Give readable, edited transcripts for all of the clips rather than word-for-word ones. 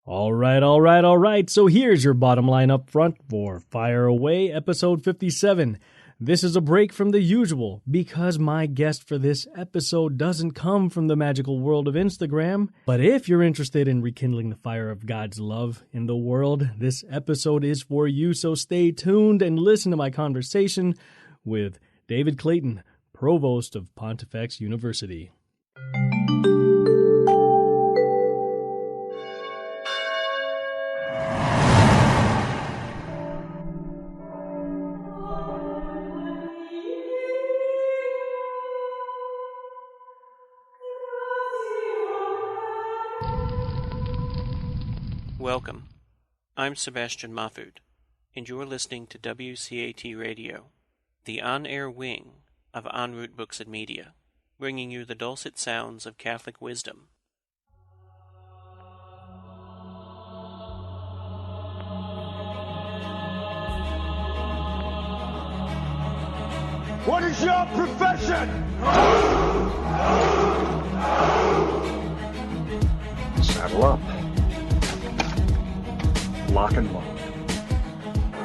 All right. So here's your bottom line up front for Fire Away, episode 57. This is a break from the usual because my guest for this episode doesn't come from the magical world of Instagram. But if you're interested in rekindling the fire of God's love in the world, this episode is for you. So stay tuned and listen to my conversation with David Clayton, Provost of Pontifex University. Welcome. I'm Sebastian Mahfoud, and you're listening to WCAT Radio, the on-air wing of En Route Books and Media, bringing you the dulcet sounds of Catholic wisdom. What is your profession? Saddle up. Lock and load.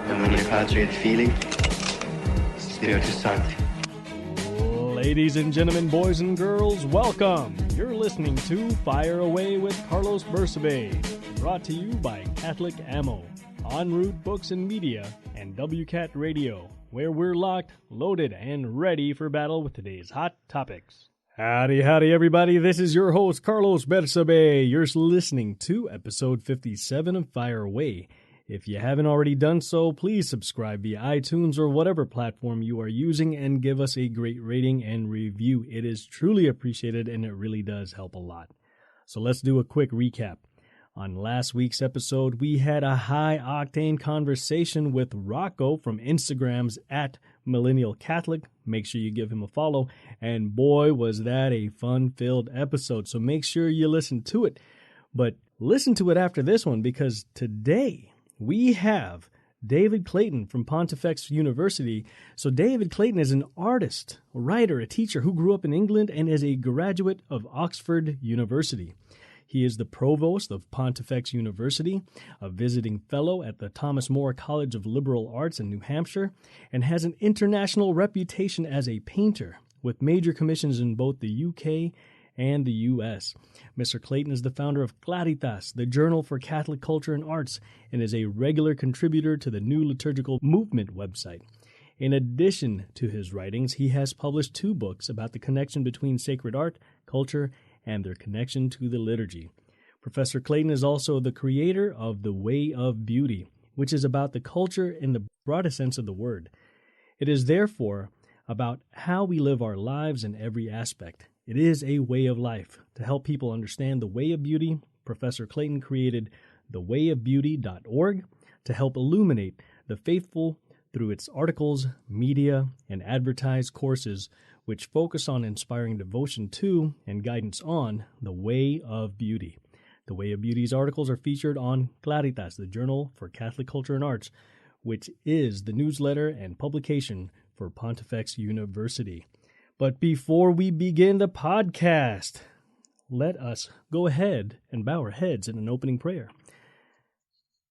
Domine Patri et Filii, Spiritus Sancti. Ladies and gentlemen, boys and girls, welcome. You're listening to Fire Away with Carlos Bersabe, brought to you by Catholic Ammo, En Route Books and Media, and WCAT Radio, where we're locked, loaded, and ready for battle with today's hot topics. Howdy, everybody. This is your host, Carlos Bersabe. You're listening to episode 57 of Fire Away. If you haven't already done so, please subscribe via iTunes or whatever platform you are using and give us a great rating and review. It is truly appreciated and it really does help a lot. So let's do a quick recap. On last week's episode, we had a high-octane conversation with Rocco from Instagram's @MillennialCatholic. Make sure you give him a follow. And boy, was that a fun-filled episode. So make sure you listen to it. But listen to it after this one, because today we have David Clayton from Pontifex University. So David Clayton is an artist, a writer, a teacher who grew up in England and is a graduate of Oxford University. He is the provost of Pontifex University, a visiting fellow at the Thomas More College of Liberal Arts in New Hampshire, and has an international reputation as a painter, with major commissions in both the UK and the US. Mr. Clayton is the founder of Claritas, the Journal for Catholic Culture and Arts, and is a regular contributor to the New Liturgical Movement website. In addition to his writings, he has published 2 books about the connection between sacred art, culture, and their connection to the liturgy. Professor Clayton is also the creator of The Way of Beauty, which is about the culture in the broadest sense of the word. It is therefore about how we live our lives in every aspect. It is a way of life. To help people understand the way of beauty, Professor Clayton created thewayofbeauty.org to help illuminate the faithful through its articles, media, and advertised courses, which focus on inspiring devotion to and guidance on the way of beauty. The Way of Beauty's articles are featured on Claritas, the Journal for Catholic Culture and Arts, which is the newsletter and publication for Pontifex University. But before we begin the podcast, let us go ahead and bow our heads in an opening prayer.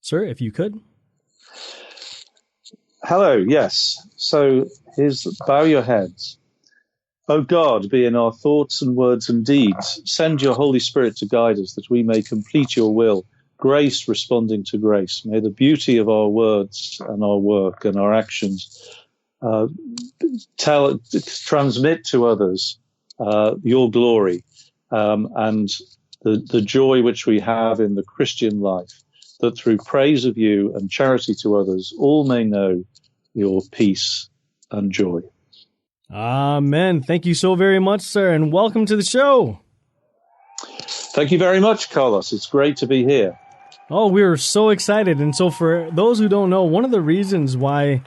Sir, if you could. Hello, yes. So bow your heads. O God, be in our thoughts and words and deeds. Send your Holy Spirit to guide us, that we may complete your will, grace responding to grace. May the beauty of our words and our work and our actions transmit to others your glory and the joy which we have in the Christian life, that through praise of you and charity to others, all may know your peace and joy. Amen. Thank you so very much, sir, and welcome to the show. Thank you very much, Carlos. It's great to be here. Oh, we're so excited. And so for those who don't know, one of the reasons why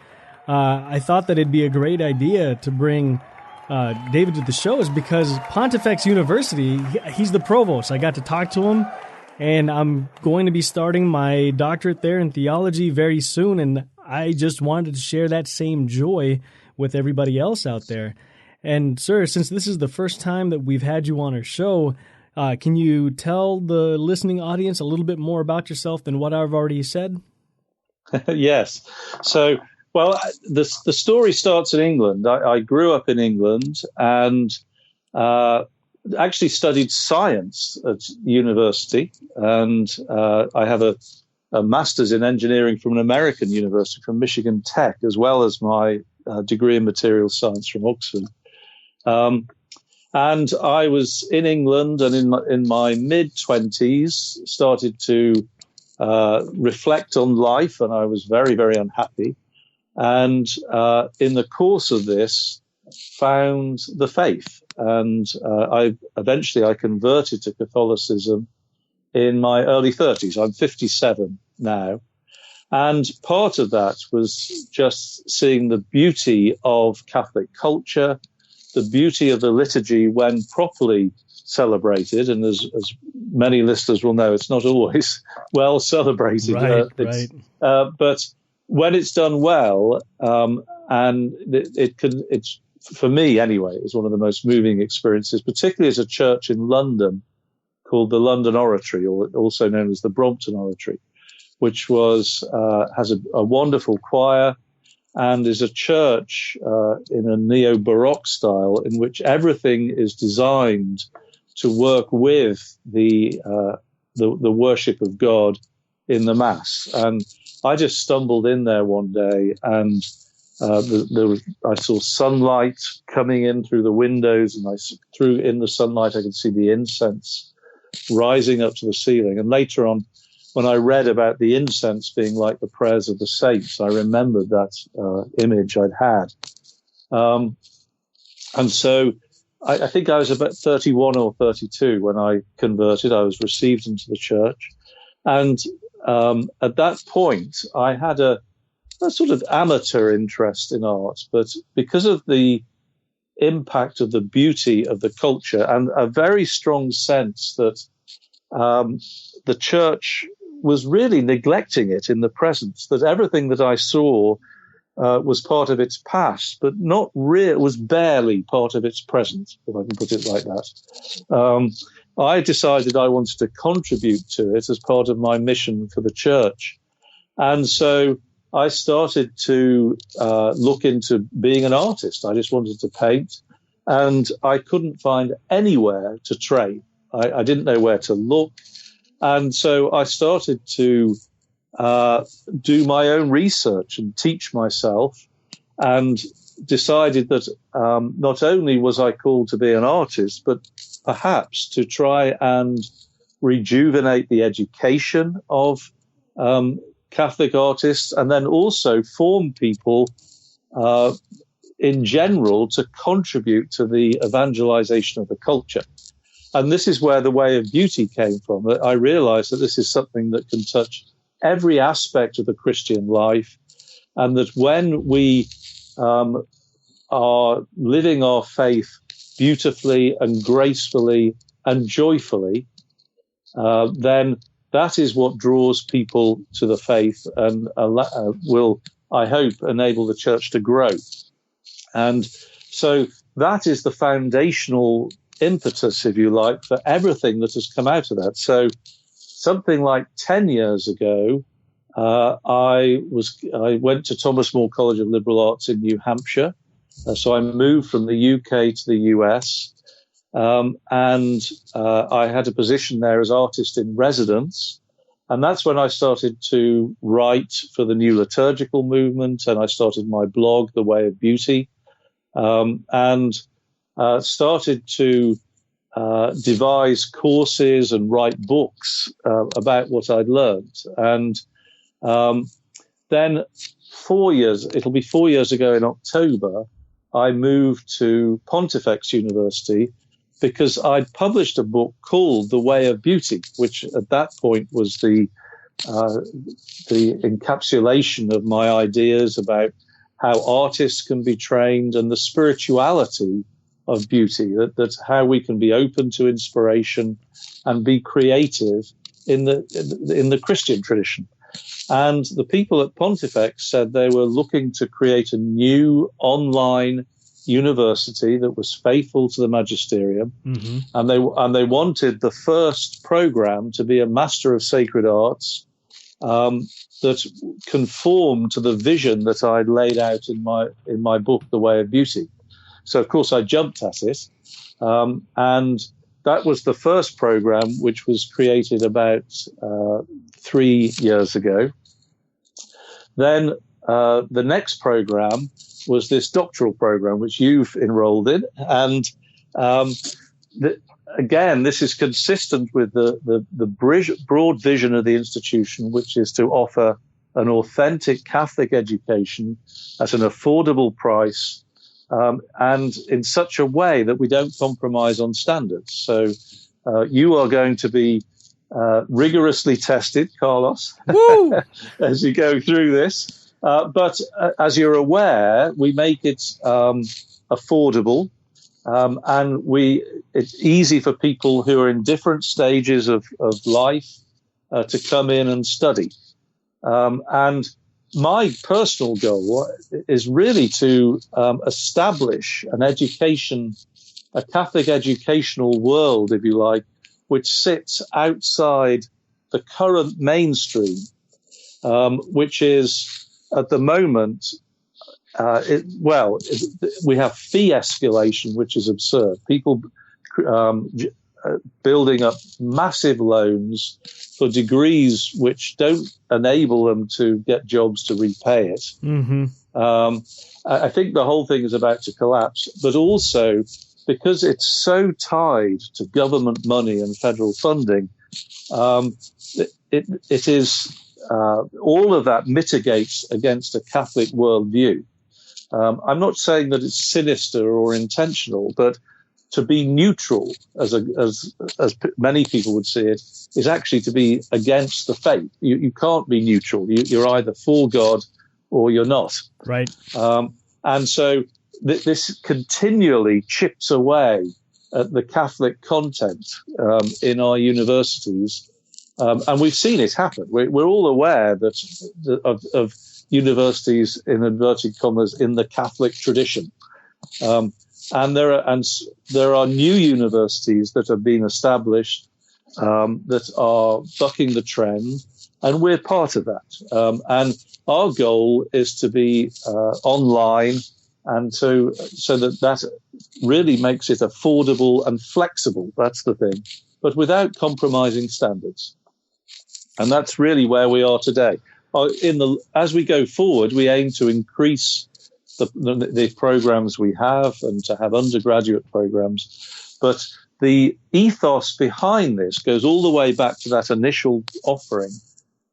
I thought that it'd be a great idea to bring David to the show is because Pontifex University, he's the provost. I got to talk to him, and I'm going to be starting my doctorate there in theology very soon, and I just wanted to share that same joy with everybody else out there. And sir, since this is the first time that we've had you on our show, Can you tell the listening audience a little bit more about yourself than what I've already said? Yes. So, well, the story starts in England. I grew up in England and actually studied science at university. And I have a master's in engineering from an American university, from Michigan Tech, as well as my degree in materials science from Oxford. And I was in England, and in my mid-20s, started to reflect on life, and I was very, very unhappy. And in the course of this, found the faith. And I converted to Catholicism in my early 30s. I'm 57 now. And part of that was just seeing the beauty of Catholic culture, the beauty of the liturgy when properly celebrated. And as many listeners will know, it's not always well celebrated. Right. But when it's done well, and it's, for me anyway, is one of the most moving experiences, particularly as a church in London called the London Oratory, or also known as the Brompton Oratory, which has a wonderful choir and is a church in a neo-Baroque style in which everything is designed to work with the worship of God in the Mass. And I just stumbled in there one day, and I saw sunlight coming in through the windows, and in the sunlight I could see the incense rising up to the ceiling. And later on, when I read about the incense being like the prayers of the saints, I remembered that image I'd had. And so I think I was about 31 or 32 when I converted. I was received into the church. And at that point, I had a sort of amateur interest in art, but because of the impact of the beauty of the culture and a very strong sense that the church was really neglecting it in the present, that everything that I saw was part of its past, but not real, was barely part of its present, if I can put it like that. I decided I wanted to contribute to it as part of my mission for the church. And so I started to look into being an artist. I just wanted to paint, and I couldn't find anywhere to train. I didn't know where to look. And so I started to do my own research and teach myself, and decided that not only was I called to be an artist, but perhaps to try and rejuvenate the education of Catholic artists, and then also form people in general to contribute to the evangelization of the culture. And this is where the Way of Beauty came from. I realized that this is something that can touch every aspect of the Christian life, and that when we are living our faith beautifully and gracefully and joyfully, then that is what draws people to the faith and will, I hope, enable the church to grow. And so that is the foundational impetus, if you like, for everything that has come out of that. So something like 10 years ago, I went to Thomas More College of Liberal Arts in New Hampshire. So I moved from the UK to the US, and I had a position there as artist in residence. And that's when I started to write for the New Liturgical Movement, and I started my blog, The Way of Beauty, and started to devise courses and write books about what I'd learned. And then it'll be 4 years ago in October, I moved to Pontifex University because I'd published a book called The Way of Beauty, which at that point was the encapsulation of my ideas about how artists can be trained and the spirituality of beauty, that how we can be open to inspiration and be creative in the Christian tradition. And the people at Pontifex said they were looking to create a new online university that was faithful to the magisterium, and they wanted the first program to be a Master of Sacred Arts that conformed to the vision that I'd laid out in my book, The Way of Beauty. So, of course, I jumped at it, and that was the first program, which was created about 3 years ago. Then the next program was this doctoral program, which you've enrolled in. And again, this is consistent with the broad vision of the institution, which is to offer an authentic Catholic education at an affordable price, and in such a way that we don't compromise on standards. So you are going to be rigorously tested, Carlos, as you go through this. But as you're aware, we make it affordable, and it's easy for people who are in different stages of life to come in and study. And my personal goal is really to establish an education, a Catholic educational world, if you like, which sits outside the current mainstream, which is at the moment, we have fee escalation, which is absurd. People building up massive loans for degrees which don't enable them to get jobs to repay it. I think the whole thing is about to collapse, but also because it's so tied to government money and federal funding, it is all of that mitigates against a Catholic worldview. I'm not saying that it's sinister or intentional, but to be neutral, as many people would see it, is actually to be against the faith. You can't be neutral. You're either for God or you're not. Right. And so this continually chips away at the Catholic content in our universities. And we've seen it happen. We're all aware of universities, in inverted commas, in the Catholic tradition. And there are new universities that have been established that are bucking the trend, and we're part of that. And our goal is to be online, and so that really makes it affordable and flexible. That's the thing, but without compromising standards. And that's really where we are today. As we go forward, we aim to increase the programs we have and to have undergraduate programs. But the ethos behind this goes all the way back to that initial offering,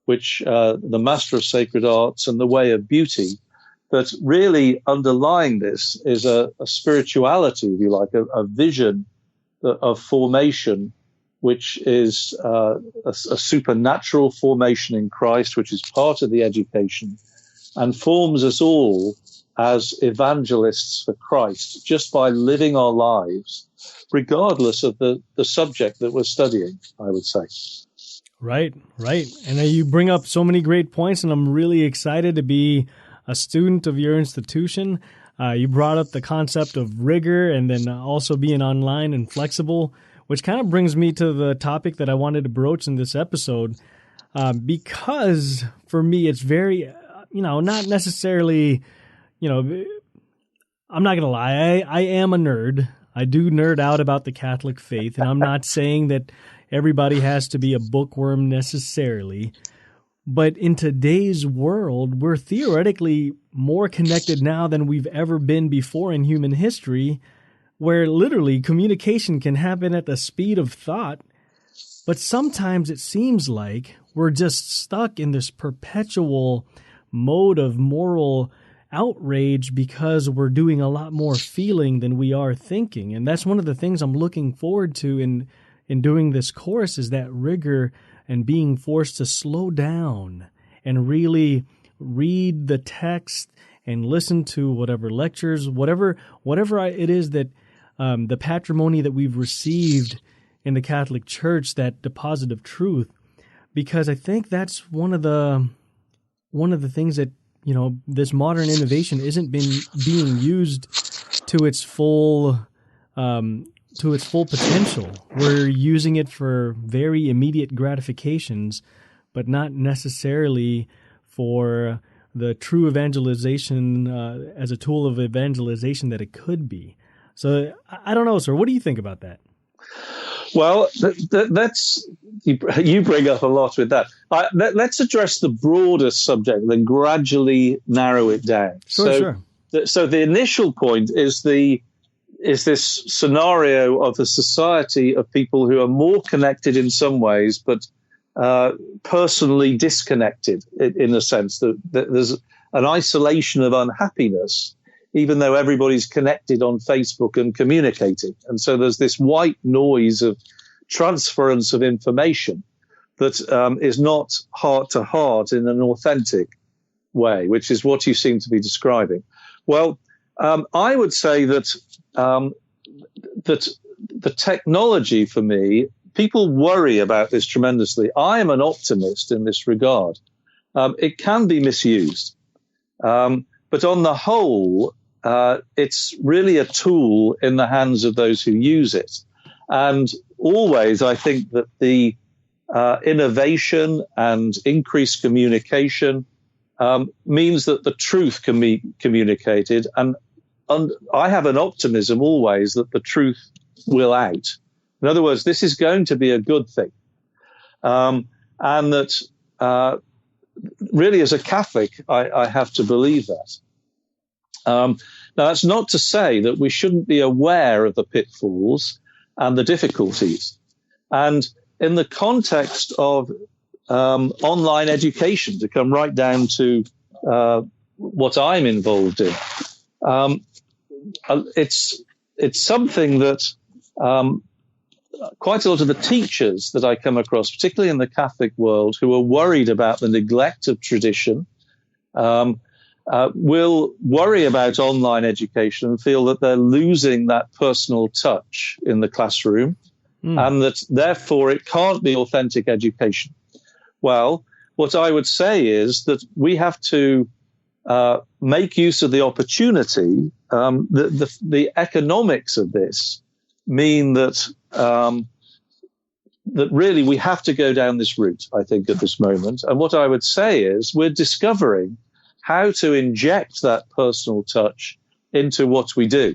which the Master of Sacred Arts and the Way of Beauty, that really underlying this is a spirituality, if you like, a vision of formation, which is a supernatural formation in Christ, which is part of the education and forms us all as evangelists for Christ, just by living our lives, regardless of the subject that we're studying, I would say. Right. And you bring up so many great points, and I'm really excited to be a student of your institution. You brought up the concept of rigor and then also being online and flexible, which kind of brings me to the topic that I wanted to broach in this episode, because for me it's very, not necessarily, I'm not going to lie, I am a nerd. I do nerd out about the Catholic faith, and I'm not saying that everybody has to be a bookworm necessarily. But in today's world, we're theoretically more connected now than we've ever been before in human history, where literally communication can happen at the speed of thought. But sometimes it seems like we're just stuck in this perpetual mode of moral outrage because we're doing a lot more feeling than we are thinking. And that's one of the things I'm looking forward to in doing this course, is that rigor and being forced to slow down and really read the text and listen to whatever lectures, whatever it is that the patrimony that we've received in the Catholic Church, that deposit of truth, because I think that's one of the things that this modern innovation isn't being used to its full potential. We're using it for very immediate gratifications, but not necessarily for the true evangelization as a tool of evangelization that it could be. So I don't know, sir. What do you think about that? Well, that's you bring up a lot with that. Let's address the broader subject, then gradually narrow it down. Sure. So the initial point is this scenario of a society of people who are more connected in some ways, but personally disconnected in a sense that there's an isolation of unhappiness, even though everybody's connected on Facebook and communicating. And so there's this white noise of transference of information that is not heart to heart in an authentic way, which is what you seem to be describing. Well, I would say that that the technology, for me, people worry about this tremendously. I am an optimist in this regard. It can be misused. But on the whole, it's really a tool in the hands of those who use it. And always, I think that the innovation and increased communication means that the truth can be communicated. And I have an optimism always that the truth will out. In other words, this is going to be a good thing. And that really, as a Catholic, I have to believe that. Now, that's not to say that we shouldn't be aware of the pitfalls and the difficulties. And in the context of online education, to come right down to what I'm involved in, it's something that quite a lot of the teachers that I come across, particularly in the Catholic world, who are worried about the neglect of tradition, will worry about online education and feel that they're losing that personal touch in the classroom, and that therefore it can't be authentic education. Well, what I would say is that we have to make use of the opportunity. The economics of this mean that that really we have to go down this route, I think, at this moment. And what I would say is we're discovering how to inject that personal touch into what we do.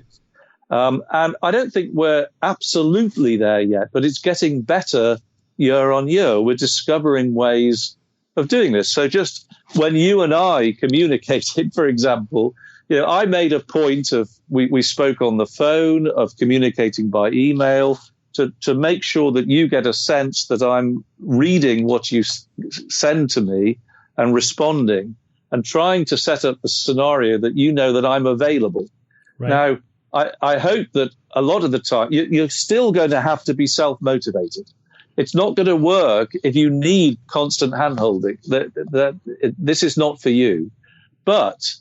And I don't think we're absolutely there yet, but it's getting better year on year. We're discovering ways of doing this. So just when you and I communicated, for example, I made a point of, we spoke on the phone, of communicating by email, to make sure that you get a sense that I'm reading what you send to me and responding, and trying to set up the scenario that you know that I'm available. Right. Now, I hope that a lot of the time you're still going to have to be self-motivated. It's not going to work if you need constant hand-holding. This is not for you. But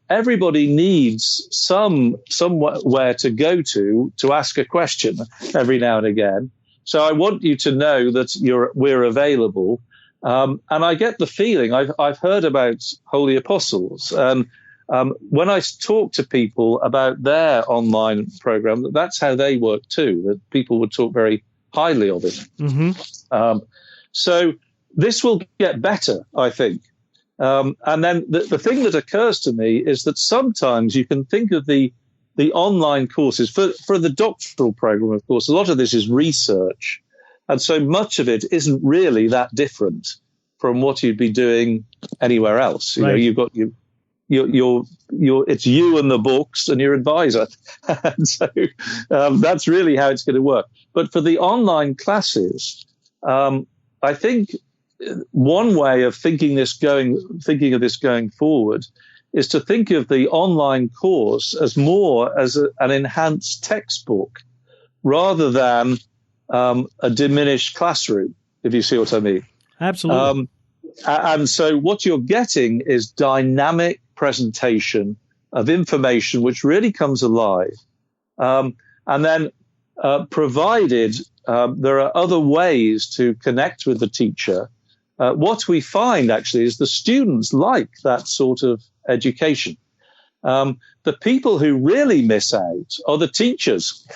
everybody needs somewhere to go to ask a question every now and again. So I want you to know that we're available. And I get the feeling, I've heard about Holy Apostles. When I talk to people about their online program, that's how they work too, that people would talk very highly of it. Mm-hmm. So this will get better, I think. And then the thing that occurs to me is that sometimes you can think of the online courses for the doctoral program, of course, a lot of this is research. And so much of it isn't really that different from what you'd be doing anywhere else. You know, you've got it's you and the books and your advisor. And so that's really how it's going to work. But for the online classes, I think one way of thinking of this going forward is to think of the online course as more as an enhanced textbook rather than a diminished classroom, if you see what I mean. Absolutely. And so what you're getting is dynamic presentation of information which really comes alive. And then provided there are other ways to connect with the teacher, what we find actually is the students like that sort of education. The people who really miss out are the teachers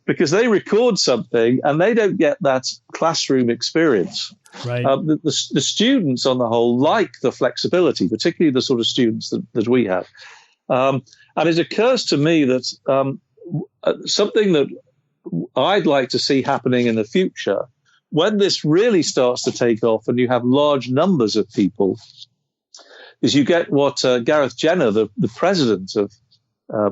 because they record something and they don't get that classroom experience. Right. The students on the whole like the flexibility, particularly the sort of students that we have. And it occurs to me that something that I'd like to see happening in the future, when this really starts to take off and you have large numbers of people, is you get what Gareth Jenner, the president of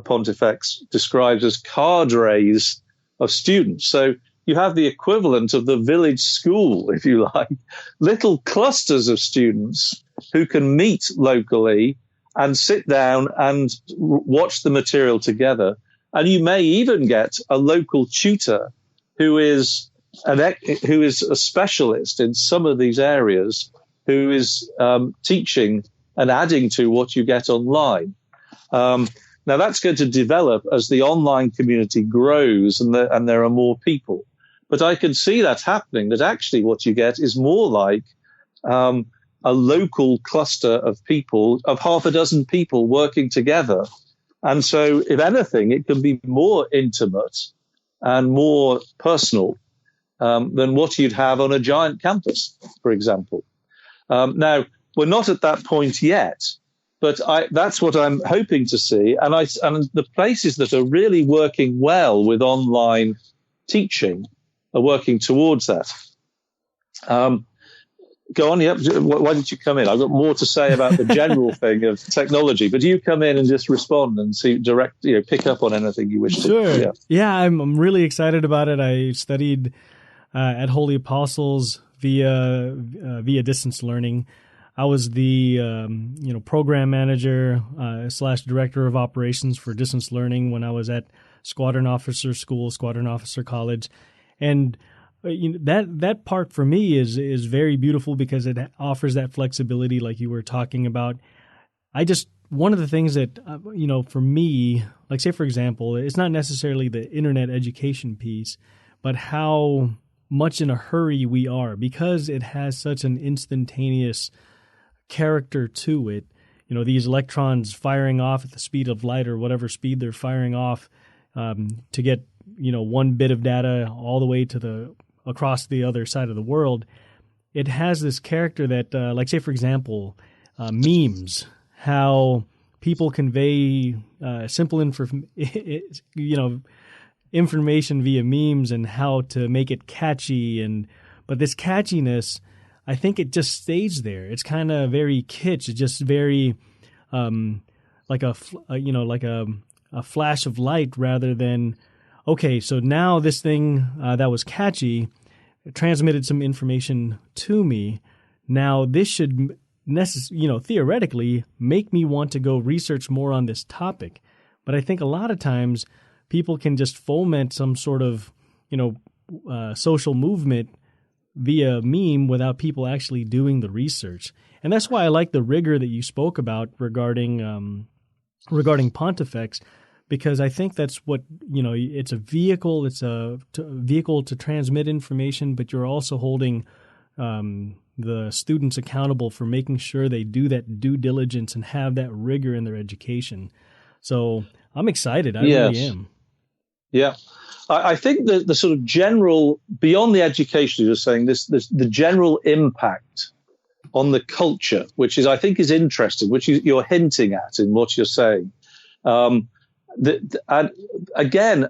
Pontifex, describes as cadres of students. So you have the equivalent of the village school, if you like, little clusters of students who can meet locally and sit down and watch the material together. And you may even get a local tutor who is a specialist in some of these areas, who is teaching and adding to what you get online. Now, that's going to develop as the online community grows and there are more people. But I can see that happening, that actually what you get is more like a local cluster of people, of half a dozen people working together. And so, if anything, it can be more intimate and more personal than what you'd have on a giant campus, for example. Now, we're not at that point yet, but that's what I'm hoping to see. And the places that are really working well with online teaching are working towards that. Go on, yep. Why did you come in? I've got more to say about the general thing of technology, but you come in and just respond and pick up on anything you wish to. Sure. Yeah, I'm really excited about it. I studied at Holy Apostles via distance learning. I was the program manager / director of operations for distance learning when I was at Squadron Officer School, Squadron Officer College, and that part for me is very beautiful because it offers that flexibility, like you were talking about. One of the things that for me, like say for example, it's not necessarily the internet education piece, but how much in a hurry we are because it has such an instantaneous character to it. These electrons firing off at the speed of light or whatever speed they're firing off to get one bit of data all the way to across the other side of the world. It has this character that, like say for example, memes, how people convey simple information via memes and how to make it catchy. But this catchiness, I think it just stays there. It's kind of very kitsch. It's just very like a flash of light rather than, okay, so now this thing that was catchy transmitted some information to me. Now this should theoretically make me want to go research more on this topic. But I think a lot of times people can just foment some sort of social movement via meme without people actually doing the research. And that's why I like the rigor that you spoke about regarding Pontifex, because I think that's what, it's a vehicle. It's a vehicle to transmit information, but you're also holding the students accountable for making sure they do that due diligence and have that rigor in their education. So I'm excited. I really am. Yeah. I think that the sort of general, beyond the education, you're saying the general impact on the culture, which I think is interesting, which you're hinting at in what you're saying. Again,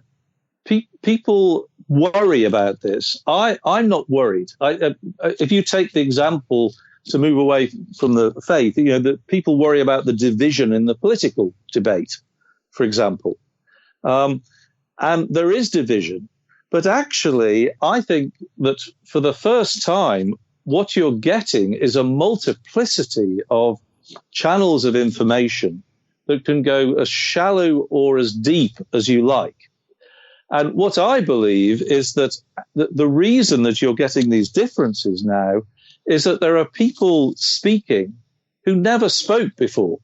people worry about this. I'm not worried. If you take the example to move away from the faith, that people worry about the division in the political debate, for example. And there is division. But actually, I think that for the first time, what you're getting is a multiplicity of channels of information that can go as shallow or as deep as you like. And what I believe is that the reason that you're getting these differences now is that there are people speaking who never spoke before,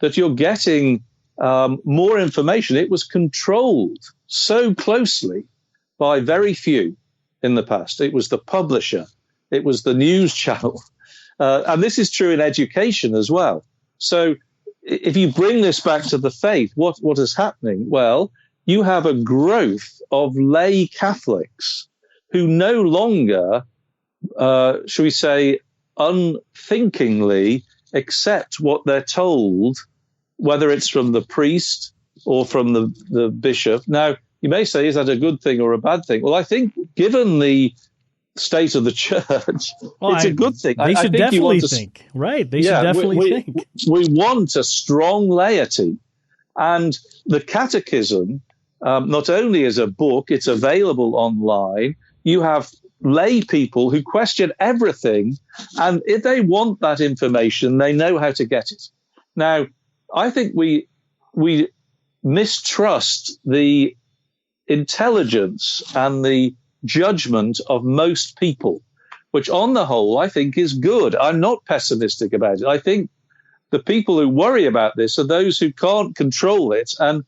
that you're getting more information. It was controlled so closely by very few in the past. It was the publisher. It was the news channel. And this is true in education as well. So if you bring this back to the faith, what is happening? Well, you have a growth of lay Catholics who no longer, shall we say, unthinkingly accept what they're told, whether it's from the priest or from the bishop. Now, you may say, is that a good thing or a bad thing? Well, I think given the state of the church, it's a good thing. They should definitely think, right? They should definitely think. We want a strong laity. And the catechism, not only is a book, it's available online. You have lay people who question everything, and if they want that information, they know how to get it. Now, I think we mistrust the intelligence and the judgment of most people, which on the whole I think is good. I'm not pessimistic about it. I think the people who worry about this are those who can't control it and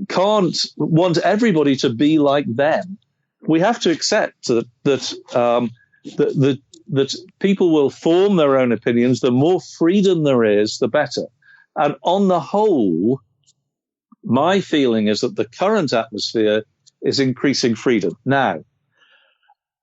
can't want everybody to be like them. We have to accept that people will form their own opinions. The more freedom there is, the better. And on the whole, my feeling is that the current atmosphere is increasing freedom. Now,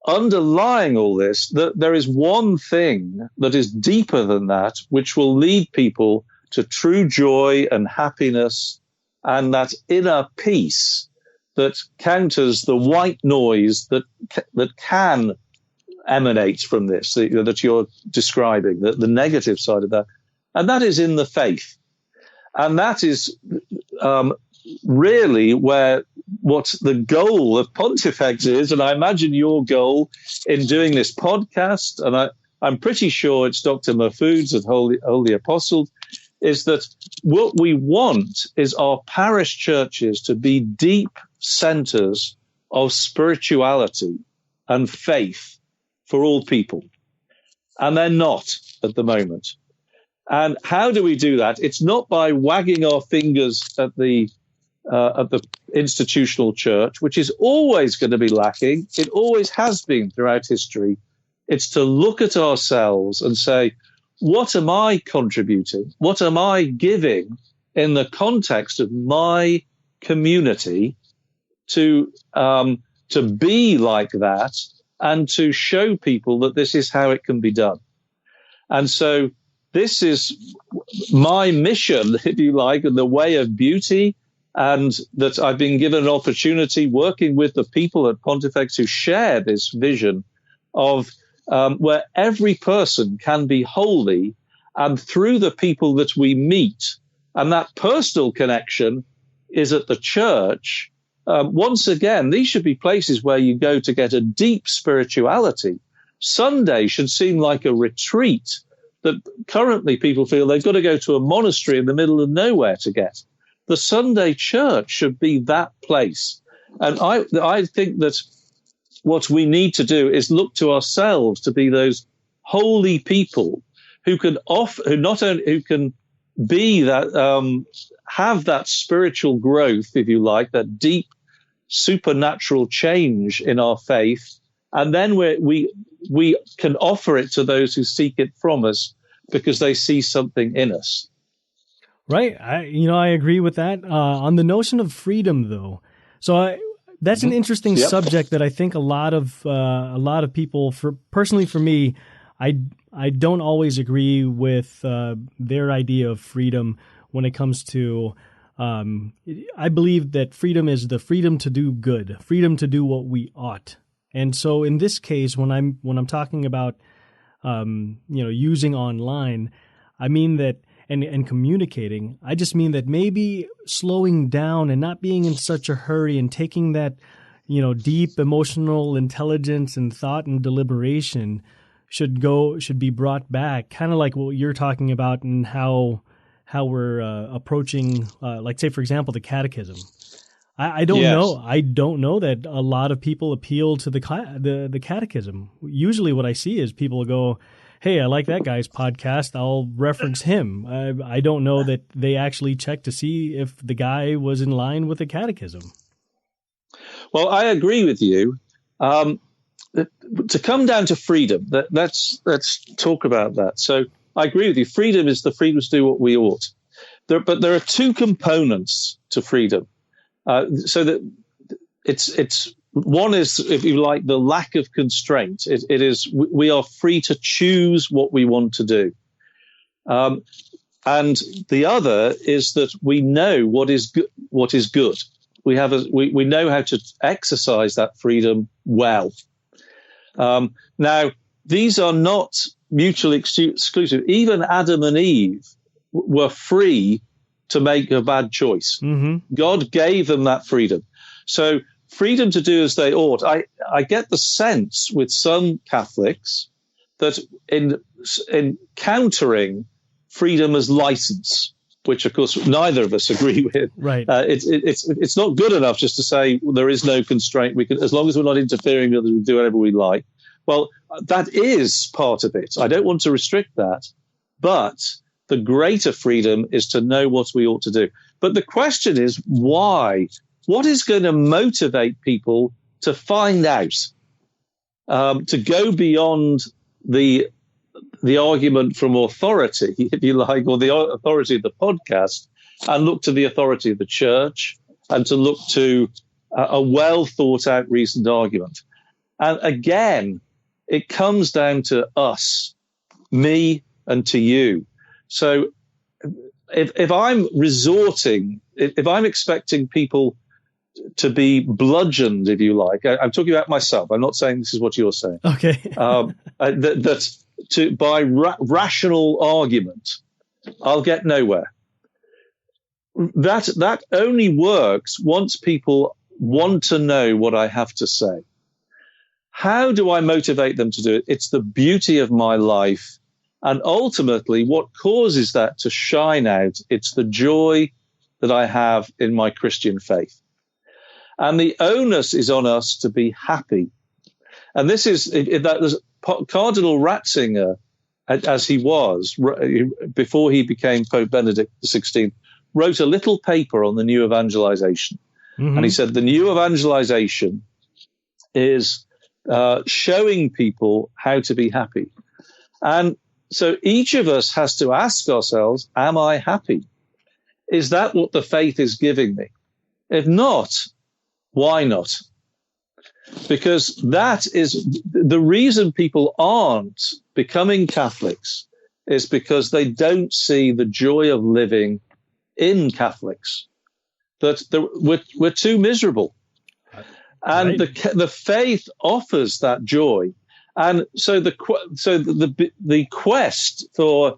underlying all this, there is one thing that is deeper than that, which will lead people to true joy and happiness and that inner peace that counters the white noise that can emanate from this, that you're describing, the negative side of that. And that is in the faith. And that is really what the goal of Pontifex is. And I imagine your goal in doing this podcast, and I'm pretty sure it's Dr. Mahfoud's at Holy Apostle, is that what we want is our parish churches to be deep centers of spirituality and faith for all people. And they're not at the moment. And how do we do that? It's not by wagging our fingers at the institutional church, which is always going to be lacking. It always has been throughout history. It's to look at ourselves and say, what am I contributing? What am I giving in the context of my community to be like that and to show people that this is how it can be done? And so this is my mission, if you like, in the way of beauty, and that I've been given an opportunity working with the people at Pontifex who share this vision of where every person can be holy, and through the people that we meet, and that personal connection is at the church. Once again, these should be places where you go to get a deep spirituality. Sunday should seem like a retreat that currently people feel they've got to go to a monastery in the middle of nowhere to get. The Sunday church should be that place. And I think that what we need to do is look to ourselves to be those holy people who can be that, have that spiritual growth, if you like, that deep supernatural change in our faith. And then we can offer it to those who seek it from us because they see something in us. Right. I agree with that. On the notion of freedom, though, that's an interesting subject that I think a lot of people, personally for me, I don't always agree with their idea of freedom when it comes to. I believe that freedom is the freedom to do good, freedom to do what we ought. And so in this case, when I'm talking about using online, I mean that and communicating, I just mean that maybe slowing down and not being in such a hurry and taking that deep emotional intelligence and thought and deliberation should be brought back, kind of like what you're talking about and how we're approaching, like say for example, the catechism. I don't know. I don't know that a lot of people appeal to the catechism. Usually, what I see is people go, "Hey, I like that guy's podcast. I'll reference him." I don't know that they actually check to see if the guy was in line with the catechism. Well, I agree with you. To come down to freedom, let's talk about that. So I agree with you. Freedom is the freedom to do what we ought. But there are two components to freedom. So that it's one is, if you like, the lack of constraint. It is we are free to choose what we want to do. And the other is that we know what is good. We know how to exercise that freedom well. Now, these are not mutually exclusive. Even Adam and Eve were free to make a bad choice. Mm-hmm. God gave them that freedom. So freedom to do as they ought. I get the sense with some Catholics that in countering freedom as license, which of course neither of us agree with. Right. It's not good enough just to say there is no constraint. We can, as long as we're not interfering with others, we do whatever we like. Well, that is part of it. I don't want to restrict that, but the greater freedom is to know what we ought to do. But the question is why? What is going to motivate people to find out, to go beyond the argument from authority, if you like, or the authority of the podcast, and look to the authority of the church, and to look to a well thought out reasoned argument? And again, it comes down to us, me and to you. So if I'm if I'm expecting people to be bludgeoned, if you like, I'm talking about myself. I'm not saying this is what you're saying. Okay. By rational argument, I'll get nowhere. That only works once people want to know what I have to say. How do I motivate them to do it? It's the beauty of my life. And ultimately, what causes that to shine out, it's the joy that I have in my Christian faith. And the onus is on us to be happy. And this is, Cardinal Ratzinger, as he was, before he became Pope Benedict XVI, wrote a little paper on the new evangelization. Mm-hmm. And he said the new evangelization is showing people how to be happy. And so each of us has to ask ourselves, am I happy? Is that what the faith is giving me? If not, why not? Because that is the reason people aren't becoming Catholics, is because they don't see the joy of living in Catholics, that we're too miserable. And right. The faith offers that joy. And so the quest for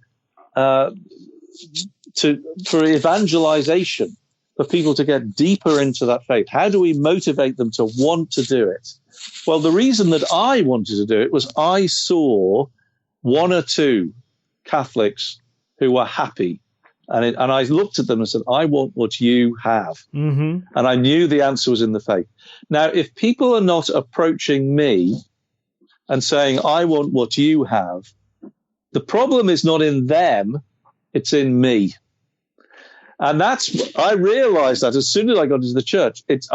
evangelization, for people to get deeper into that faith, how do we motivate them to want to do it? Well, the reason that I wanted to do it was I saw one or two Catholics who were happy. And I looked at them and said, I want what you have. Mm-hmm. And I knew the answer was in the faith. Now, if people are not approaching me and saying, I want what you have, the problem is not in them, it's in me. And I realized that as soon as I got into the church, it's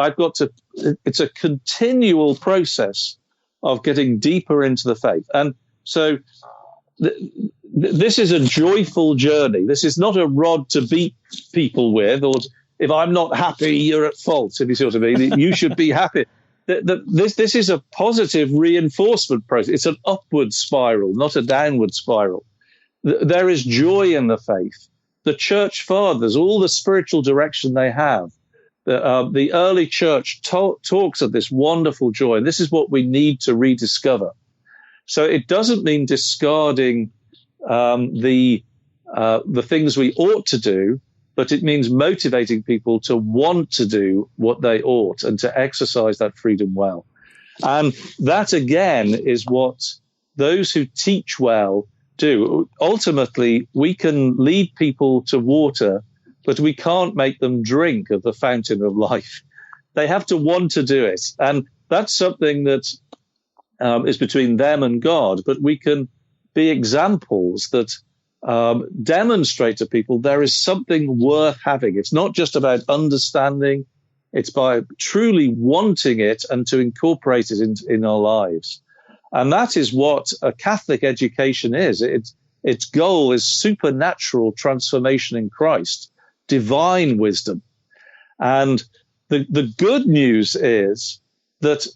a continual process of getting deeper into the faith. And so this is a joyful journey. This is not a rod to beat people with, or if I'm not happy, you're at fault, if you see what I mean. You should be happy. This is a positive reinforcement process. It's an upward spiral, not a downward spiral. There is joy in the faith. The church fathers, all the spiritual direction they have, the early church talks of this wonderful joy. And this is what we need to rediscover. So it doesn't mean discarding the things we ought to do, but it means motivating people to want to do what they ought and to exercise that freedom well. And that, again, is what those who teach well do. Ultimately, we can lead people to water, but we can't make them drink of the fountain of life. They have to want to do it. And that's something that is between them and God, but we can be examples that demonstrate to people there is something worth having. It's not just about understanding. It's by truly wanting it and to incorporate it in our lives. And that is what a Catholic education is. Its goal is supernatural transformation in Christ. divine wisdom. And the good news is that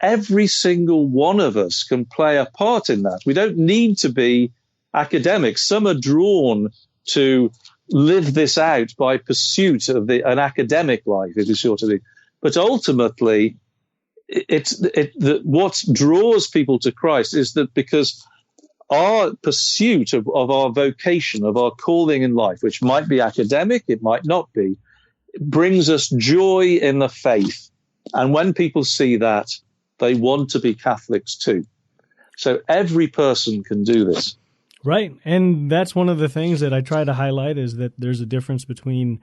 every single one of us can play a part in that. We don't need to be academics. Some are drawn to live this out by pursuit of an academic life, if you see what I mean. But ultimately, what draws people to Christ is that because our pursuit of our vocation, of our calling in life, which might be academic, it might not be, brings us joy in the faith. And when people see that, they want to be Catholics too. So every person can do this. Right. And that's one of the things that I try to highlight is that there's a difference between,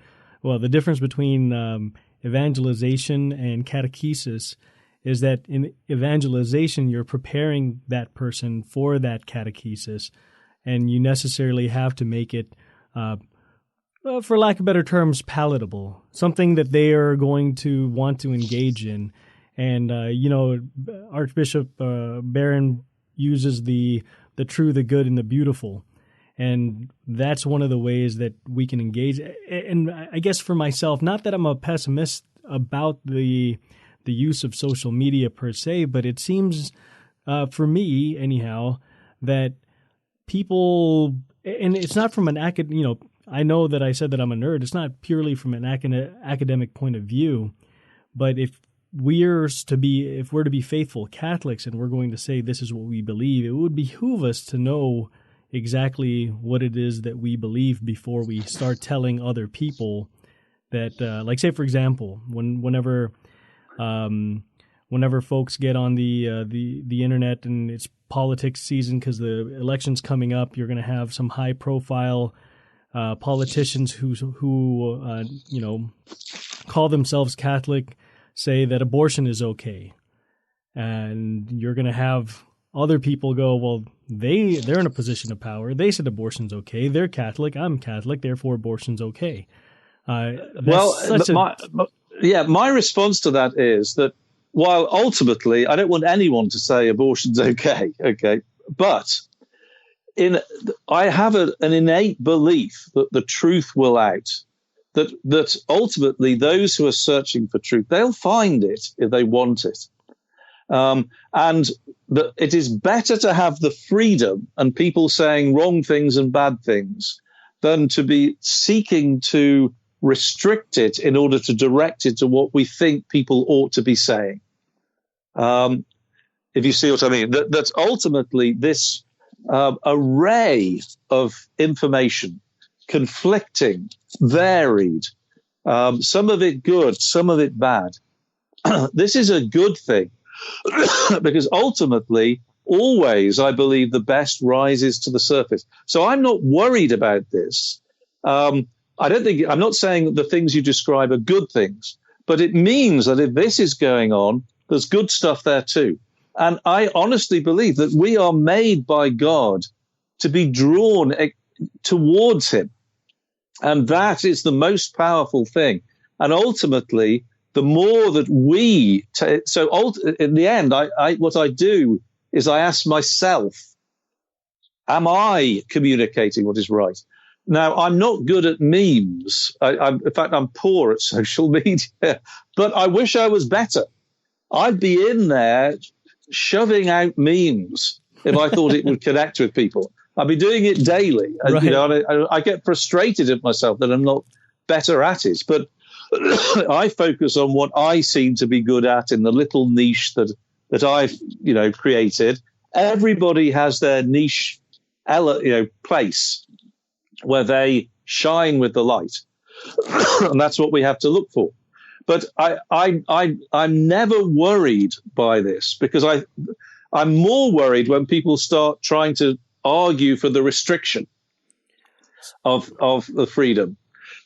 evangelization and catechesis is that in evangelization, you're preparing that person for that catechesis, and you necessarily have to make it, for lack of better terms, palatable, something that they are going to want to engage in. And, Archbishop Barron uses the true, the good, and the beautiful. And that's one of the ways that we can engage. And I guess for myself, not that I'm a pessimist about the use of social media per se, but it seems, for me anyhow, that people, and it's not from an I know that I said that I'm a nerd. It's not purely from an academic point of view, but if we're to be faithful Catholics and we're going to say this is what we believe, it would behoove us to know exactly what it is that we believe before we start telling other people that, like say for example, whenever folks get on the internet and it's politics season because the election's coming up, you're going to have some high profile politicians who call themselves Catholic say that abortion is okay, and you're going to have other people go, well, they're in a position of power. They said abortion's okay. They're Catholic. I'm Catholic. Therefore, abortion's okay. My response to that is that while ultimately I don't want anyone to say abortion's okay, but I have an innate belief that the truth will out, that ultimately those who are searching for truth, they'll find it if they want it. And that it is better to have the freedom and people saying wrong things and bad things than to be seeking to restrict it in order to direct it to what we think people ought to be saying. If you see what I mean, that ultimately this array of information, conflicting, varied, some of it good, some of it bad. This is a good thing because ultimately, always, I believe the best rises to the surface. So I'm not worried about this. I'm not saying the things you describe are good things, but it means that if this is going on, there's good stuff there too. And I honestly believe that we are made by God to be drawn towards him. And that is the most powerful thing. And ultimately, the more that in the end, what I do is I ask myself, am I communicating what is right? Now, I'm not good at memes. In fact, I'm poor at social media, but I wish I was better. I'd be in there shoving out memes if I thought it would connect with people. I'd be doing it daily. Right. I get frustrated at myself that I'm not better at it. But I focus on what I seem to be good at in the little niche that I've created. Everybody has their niche, place where they shine with the light, and that's what we have to look for. But I'm never worried by this because I'm more worried when people start trying to argue for the restriction of the freedom,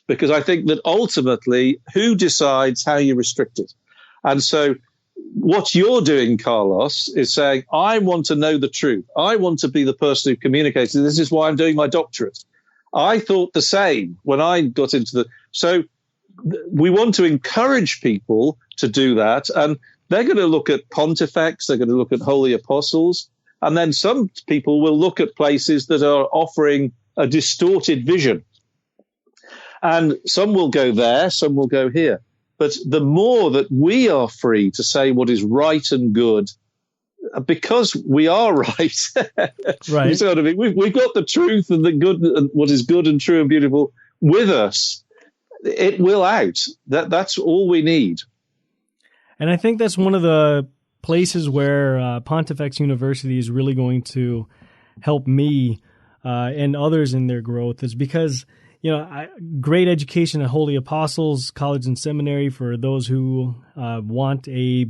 because I think that ultimately who decides how you restrict it? And so what you're doing, Carlos, is saying, I want to know the truth. I want to be the person who communicates. This is why I'm doing my doctorate. I thought the same when I got into so we want to encourage people to do that. And they're going to look at pontifex. They're going to look at holy apostles. And then some people will look at places that are offering a distorted vision. And some will go there, some will go here. But the more that we are free to say what is right and good, because we are right, Right. You see what I mean? We've got the truth and the good, and what is good and true and beautiful with us. It will out. That's all we need. And I think that's one of the places where Pontifex University is really going to help me and others in their growth, is because, great education at Holy Apostles College and Seminary for those who want a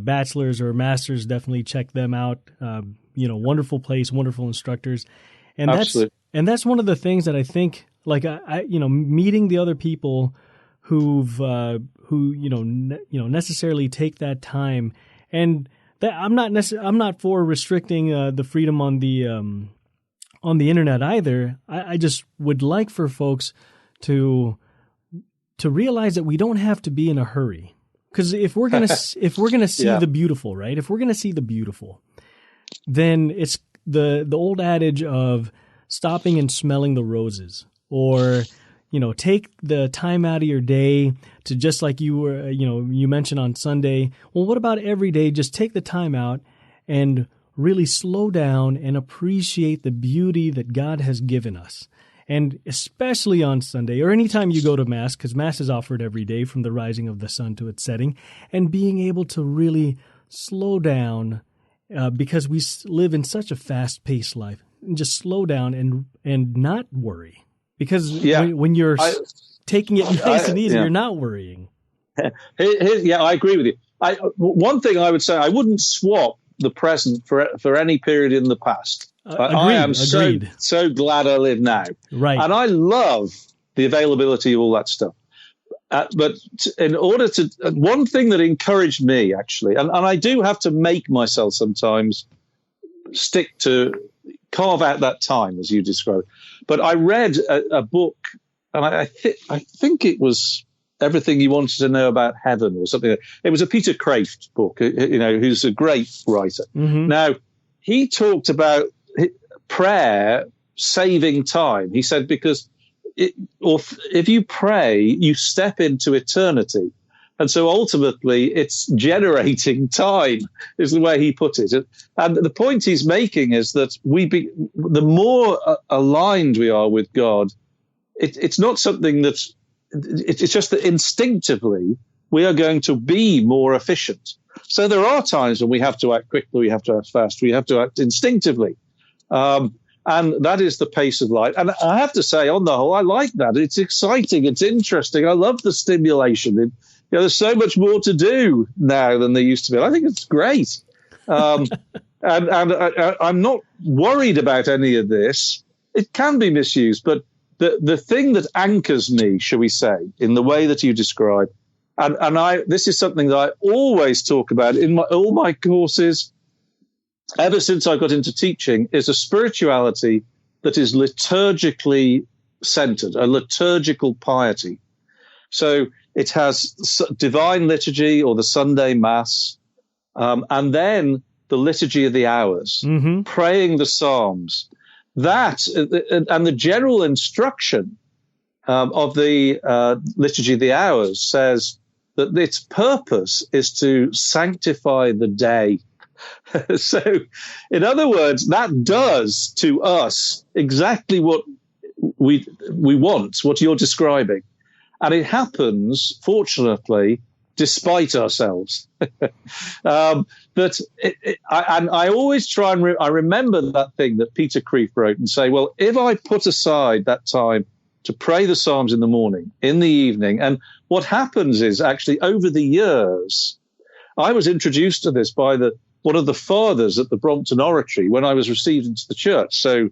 bachelor's or master's. Definitely check them out. Wonderful place, wonderful instructors, and Absolutely. that's one of the things that I think, like meeting the other people who necessarily take that time, and that I'm not for restricting the freedom on the internet either. I just would like for folks to realize that we don't have to be in a hurry, because if we're gonna see the beautiful, right? If we're gonna see the beautiful, then it's the old adage of stopping and smelling the roses, or take the time out of your day to, just like you mentioned on Sunday. Well, what about every day? Just take the time out and really slow down and appreciate the beauty that God has given us. And especially on Sunday, or anytime you go to Mass, because Mass is offered every day from the rising of the sun to its setting, and being able to really slow down, because we live in such a fast-paced life, and just slow down and not worry. Because when you're taking it nice and easy, you're not worrying. I agree with you. One thing I would say, I wouldn't swap the present for any period in the past. I am so glad I live now. Right. And I love the availability of all that stuff. But in order to, one thing that encouraged me, actually, and I do have to make myself sometimes carve out that time, as you described. But I read a book, and I think it was Everything You Wanted to Know About Heaven or something. It was a Peter Kraft book, who's a great writer. Mm-hmm. Now, he talked about prayer saving time. He said, because if you pray, you step into eternity. And so ultimately, it's generating time, is the way he put it. And the point he's making is that the more aligned we are with God, it's not something that's, it's just that instinctively we are going to be more efficient. So there are times when we have to act quickly, we have to act fast, we have to act instinctively. And that is the pace of life. And I have to say, on the whole, I like that. It's exciting. It's interesting. I love the stimulation. There's so much more to do now than there used to be. I think it's great. And I'm not worried about any of this. It can be misused, but the thing that anchors me, shall we say, in the way that you describe, and this is something that I always talk about in all my courses, ever since I got into teaching, is a spirituality that is liturgically centered, a liturgical piety. So it has divine liturgy or the Sunday Mass, and then the liturgy of the hours, mm-hmm. praying the Psalms. That and the general instruction of the liturgy of the hours says that its purpose is to sanctify the day. So, in other words, that does to us exactly what we want, what you're describing. And it happens, fortunately, despite ourselves. But I always try and I remember that thing that Peter Kreeft wrote and say, well, if I put aside that time to pray the Psalms in the morning, in the evening, and what happens is actually over the years, I was introduced to this by one of the fathers at the Brompton Oratory when I was received into the church. So,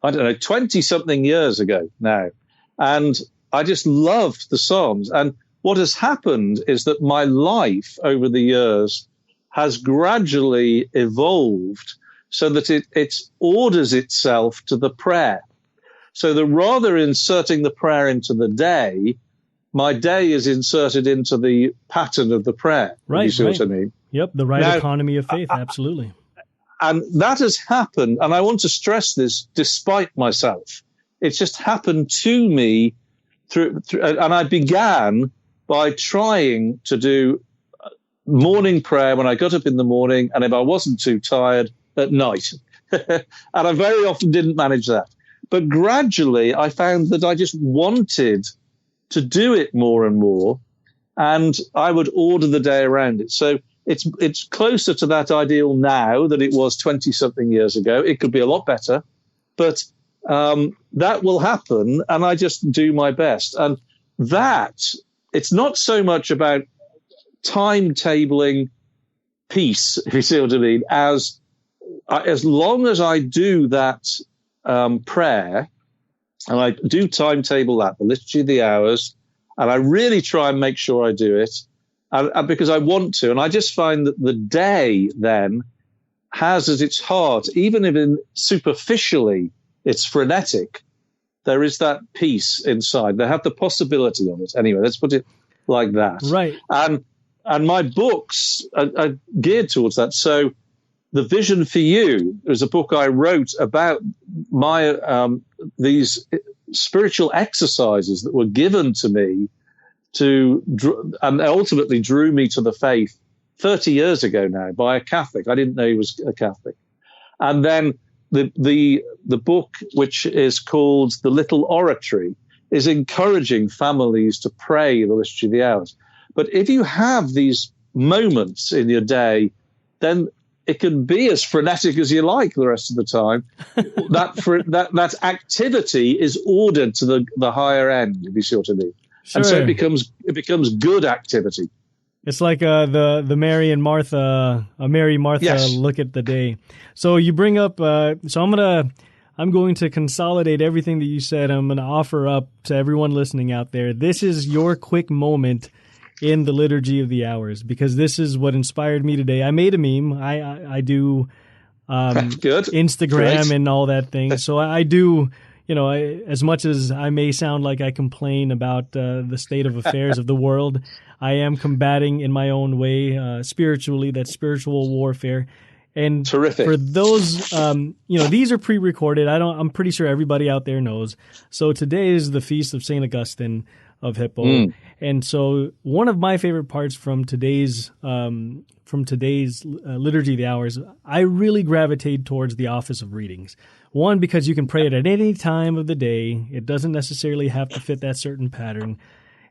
I don't know, 20-something years ago now. And I just loved the Psalms. And what has happened is that my life over the years has gradually evolved so that it orders itself to the prayer. So that rather inserting the prayer into the day, my day is inserted into the pattern of the prayer. Right. You see what I mean? Yep, the right economy of faith, absolutely. And that has happened, and I want to stress this, despite myself. It's just happened to me through and I began by trying to do morning prayer when I got up in the morning, and if I wasn't too tired, at night. And I very often didn't manage that. But gradually I found that I just wanted to do it more and more, and I would order the day around it. So it's closer to that ideal now than it was 20-something years ago. It could be a lot better, but that will happen, and I just do my best. And that, it's not so much about timetabling peace, if you see what I mean, as long as I do that prayer, and I do timetable that, the Liturgy of the Hours, and I really try and make sure I do it, and because I want to. And I just find that the day then has at its heart, even if superficially it's frenetic, there is that peace inside. They have the possibility of it. Anyway, let's put it like that. Right. And my books are geared towards that. So The Vision for You is a book I wrote about my these spiritual exercises that were given to me and ultimately drew me to the faith 30 years ago now by a Catholic. I didn't know he was a Catholic. And then the book, which is called The Little Oratory, is encouraging families to pray the Liturgy of the Hours. But if you have these moments in your day, then it can be as frenetic as you like the rest of the time. that activity is ordered to the higher end, if you see what I mean. Sure. And so it becomes good activity. It's like the Mary and Martha, Mary Martha Yes. look at the day. So you bring up. So I'm going to consolidate everything that you said. I'm going to offer up to everyone listening out there. This is your quick moment in the Liturgy of the Hours, because this is what inspired me today. I made a meme. I do Good. Instagram Great. and all that thing. So I do. As much as I may sound like I complain about the state of affairs of the world, I am combating in my own way spiritually, that spiritual warfare. And Terrific. For those, these are pre-recorded. I'm pretty sure everybody out there knows. So today is the feast of St. Augustine of Hippo. And so one of my favorite parts from today's Liturgy of the Hours, I really gravitate towards the office of readings. One, because you can pray it at any time of the day. It doesn't necessarily have to fit that certain pattern.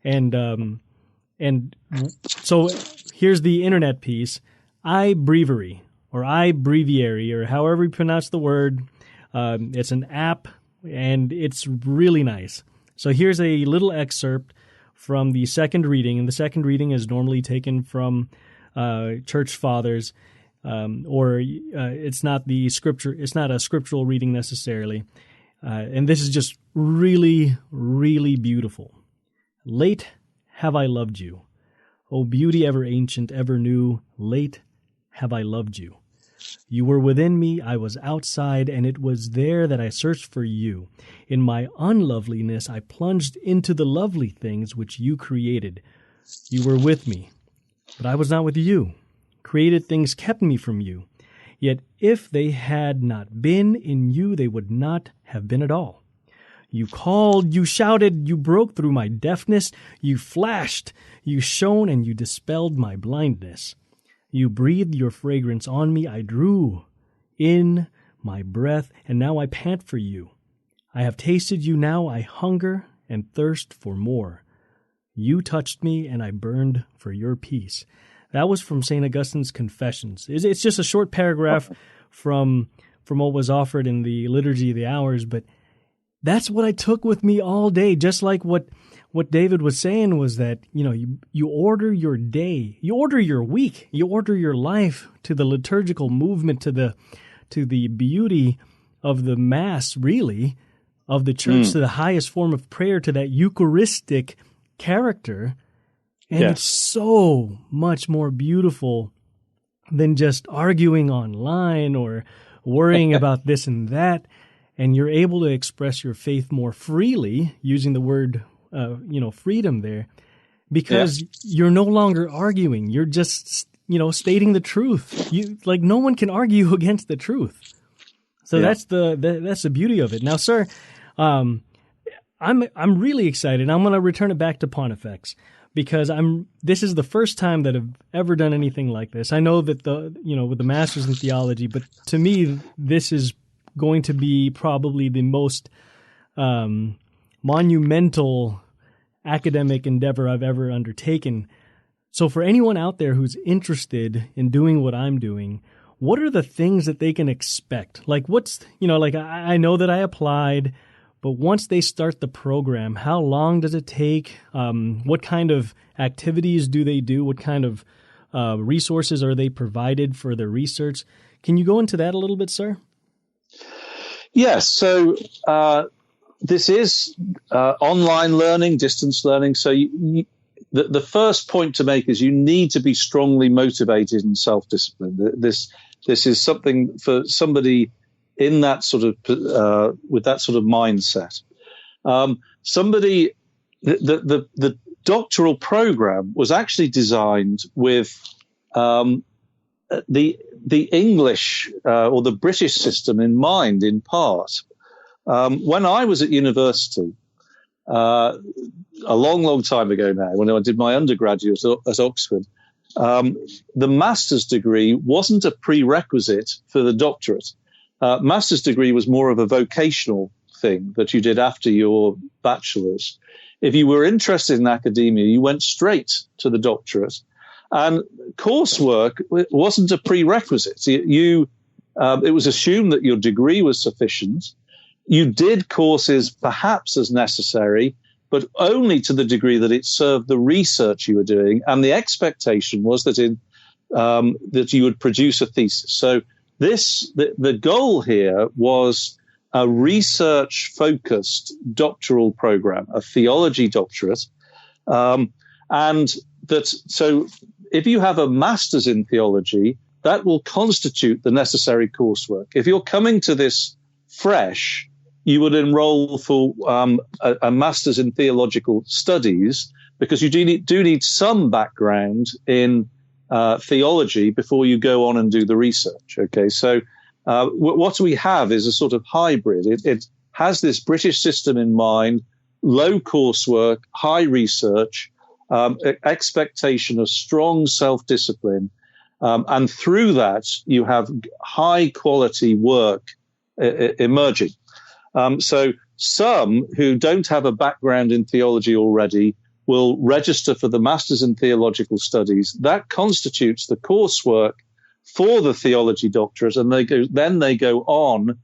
And so here's the internet piece. iBreviary, or iBreviary, or however you pronounce the word. It's an app, and it's really nice. So here's a little excerpt from the second reading, and the second reading is normally taken from church fathers, or it's not the scripture. It's not a scriptural reading necessarily, and this is just really, really beautiful. Late have I loved you, O beauty ever ancient, ever new. Late have I loved you. You were within me, I was outside, and it was there that I searched for you. In my unloveliness, I plunged into the lovely things which you created. You were with me, but I was not with you. Created things kept me from you. Yet if they had not been in you, they would not have been at all. You called, you shouted, you broke through my deafness, you flashed, you shone, and you dispelled my blindness. You breathed your fragrance on me, I drew in my breath, and now I pant for you. I have tasted you, now I hunger and thirst for more. You touched me, and I burned for your peace. That was from St. Augustine's Confessions. It's just a short paragraph from what was offered in the Liturgy of the Hours, but that's what I took with me all day, just like what David was saying was that, you order your day, you order your week, you order your life to the liturgical movement, to the beauty of the Mass, really, of the church, to the highest form of prayer, to that Eucharistic character. And It's so much more beautiful than just arguing online or worrying about this and that. And you're able to express your faith more freely using the word freedom there, because you're no longer arguing. You're just, stating the truth. No one can argue against the truth. So that's the beauty of it. Now, sir, I'm really excited. I'm going to return it back to Pontifex because this is the first time that I've ever done anything like this. I know that with the Masters in Theology, but to me, this is going to be probably the most monumental academic endeavor I've ever undertaken. So for anyone out there who's interested in doing what I'm doing, what are the things that they can expect? Like I know that I applied, but once they start the program, how long does it take? What kind of activities do they do? What kind of resources are they provided for their research? Can you go into that a little bit, sir? Yes. So this is online learning, distance learning. So the first point to make is you need to be strongly motivated and self-disciplined. This is something for somebody in that sort of with that sort of mindset. The doctoral program was actually designed with the English or the British system in mind, in part. When I was at university, a long time ago now, when I did my undergraduate at Oxford, the master's degree wasn't a prerequisite for the doctorate. Master's degree was more of a vocational thing that you did after your bachelor's. If you were interested in academia, you went straight to the doctorate. And coursework wasn't a prerequisite. It was assumed that your degree was sufficient. You did courses perhaps as necessary, but only to the degree that it served the research you were doing. And the expectation was that that you would produce a thesis. So the goal here was a research-focused doctoral program, a theology doctorate, so if you have a master's in theology, that will constitute the necessary coursework. If you're coming to this fresh, you would enroll for a master's in theological studies because you do need some background in theology before you go on and do the research. Okay, so what we have is a sort of hybrid. It has this British system in mind, low coursework, high research, expectation of strong self-discipline, and through that you have high quality work emerging. So some who don't have a background in theology already will register for the Masters in Theological Studies. That constitutes the coursework for the theology doctorate, and then they go on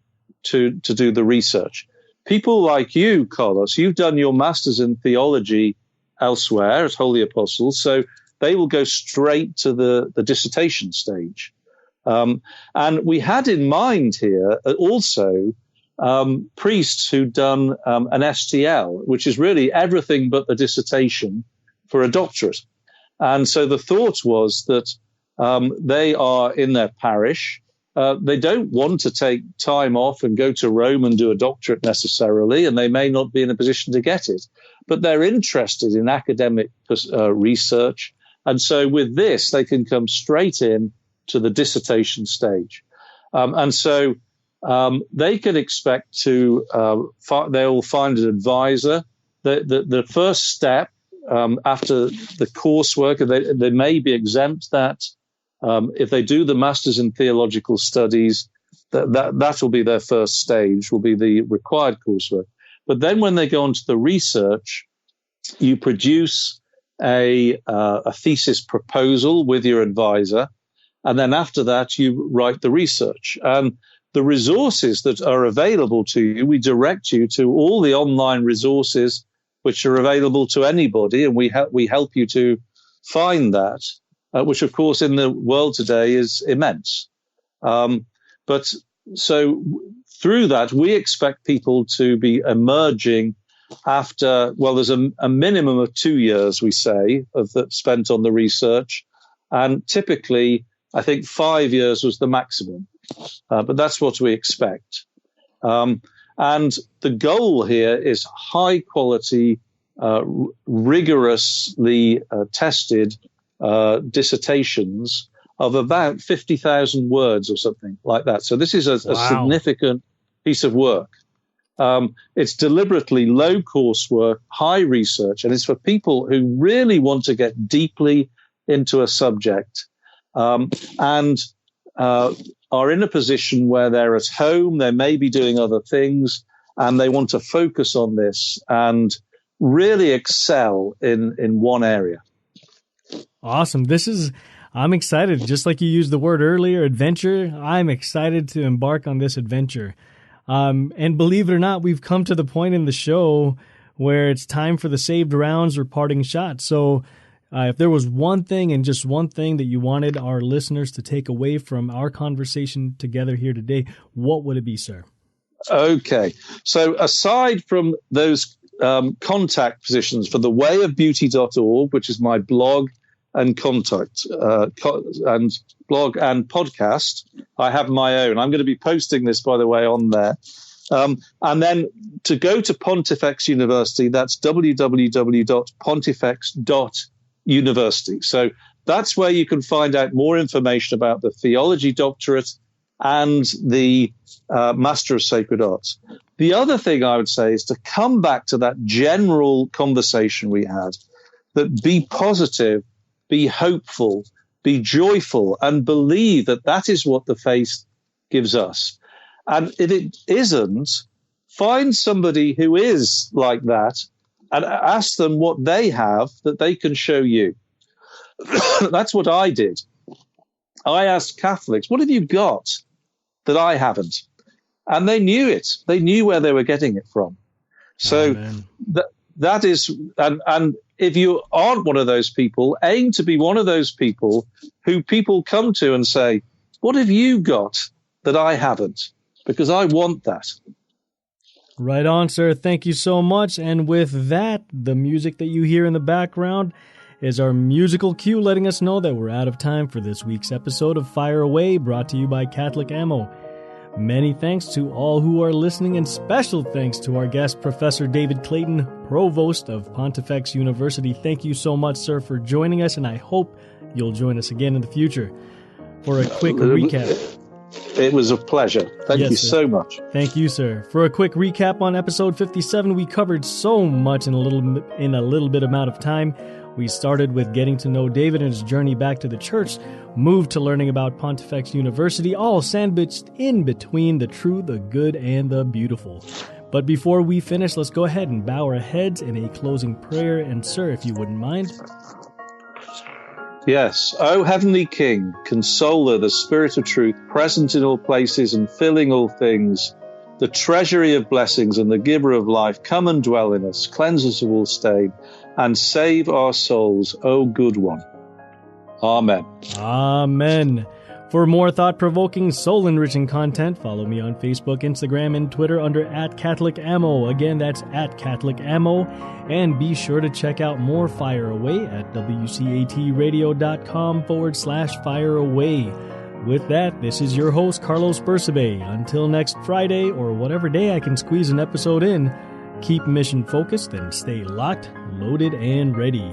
to do the research. People like you, Carlos, you've done your Masters in Theology elsewhere at Holy Apostles, so they will go straight to the dissertation stage. And we had in mind here also priests who'd done an STL, which is really everything but the dissertation for a doctorate. And so the thought was that they are in their parish. They don't want to take time off and go to Rome and do a doctorate necessarily, and they may not be in a position to get it. But they're interested in academic research. And so with this, they can come straight in to the dissertation stage. And so they can expect to, they will find an advisor. The first step after the coursework, and they may be exempt that if they do the Masters in Theological Studies, that will be their first stage, will be the required coursework. But then when they go on to the research, you produce a thesis proposal with your advisor, and then after that, you write the research. And the resources that are available to you, we direct you to all the online resources which are available to anybody, and we help you to find that, which, of course, in the world today is immense. But so through that, we expect people to be emerging after, well, there's a minimum of 2 years, we say, of that spent on the research. And typically, I think 5 years was the maximum. But that's what we expect. And the goal here is high quality, rigorously tested dissertations of about 50,000 words or something like that. So this is a significant piece of work. It's deliberately low coursework, high research, and it's for people who really want to get deeply into a subject and are in a position where they're at home, they may be doing other things, and they want to focus on this and really excel in one area. Awesome. I'm excited. Just like you used the word earlier, adventure, I'm excited to embark on this adventure. And believe it or not, we've come to the point in the show where it's time for the saved rounds or parting shots. So if there was one thing and just one thing that you wanted our listeners to take away from our conversation together here today, what would it be, sir? Okay. So aside from those contact positions for the wayofbeauty.org, which is my blog and contact and blog and podcast, I have my own. I'm going to be posting this, by the way, on there. And then to go to Pontifex University, that's www.pontifex.university. So that's where you can find out more information about the theology doctorate and the Master of Sacred Arts. The other thing I would say is to come back to that general conversation we had, that be positive, be hopeful, be joyful, and believe that that is what the faith gives us. And if it isn't, find somebody who is like that and ask them what they have that they can show you. That's what I did. I asked Catholics, what have you got that I haven't? And they knew it. They knew where they were getting it from. So that is, and if you aren't one of those people, aim to be one of those people who people come to and say, what have you got that I haven't? Because I want that. Right on, sir. Thank you so much. And with that, the music that you hear in the background is our musical cue letting us know that we're out of time for this week's episode of Fire Away, brought to you by Catholic Ammo. Many thanks to all who are listening, and special thanks to our guest, Professor David Clayton, Provost of Pontifex University. Thank you so much, sir, for joining us, and I hope you'll join us again in the future. For a quick recap. It was a pleasure. Thank you so much. Thank you, sir. For a quick recap on episode 57, we covered so much in a little bit amount of time. We started with getting to know David and his journey back to the church, moved to learning about Pontifex University, all sandwiched in between the true, the good, and the beautiful. But before we finish, let's go ahead and bow our heads in a closing prayer. And sir, if you wouldn't mind. Yes. O Heavenly King, Consoler, the Spirit of Truth, present in all places and filling all things, the treasury of blessings and the giver of life, come and dwell in us, cleanse us of all stain, and save our souls, O good one. Amen. Amen. For more thought-provoking, soul-enriching content, follow me on Facebook, Instagram, and Twitter under @CatholicAmmo. Again, that's @CatholicAmmo. And be sure to check out more Fire Away at wcatradio.com/Fire Away. With that, this is your host, Carlos Bersabe. Until next Friday, or whatever day I can squeeze an episode in, keep mission focused and stay locked, loaded, and ready.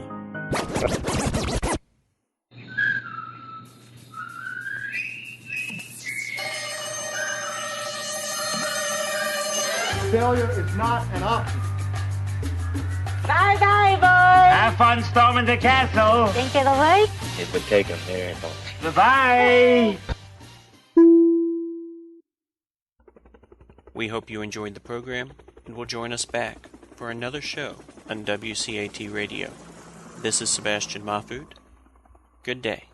Failure is not an option. Bye-bye, boys. Have fun storming the castle. Think it'll work? It would take a miracle. Goodbye. We hope you enjoyed the program and will join us back for another show on WCAT Radio. This is Sebastian Mahfood. Good day.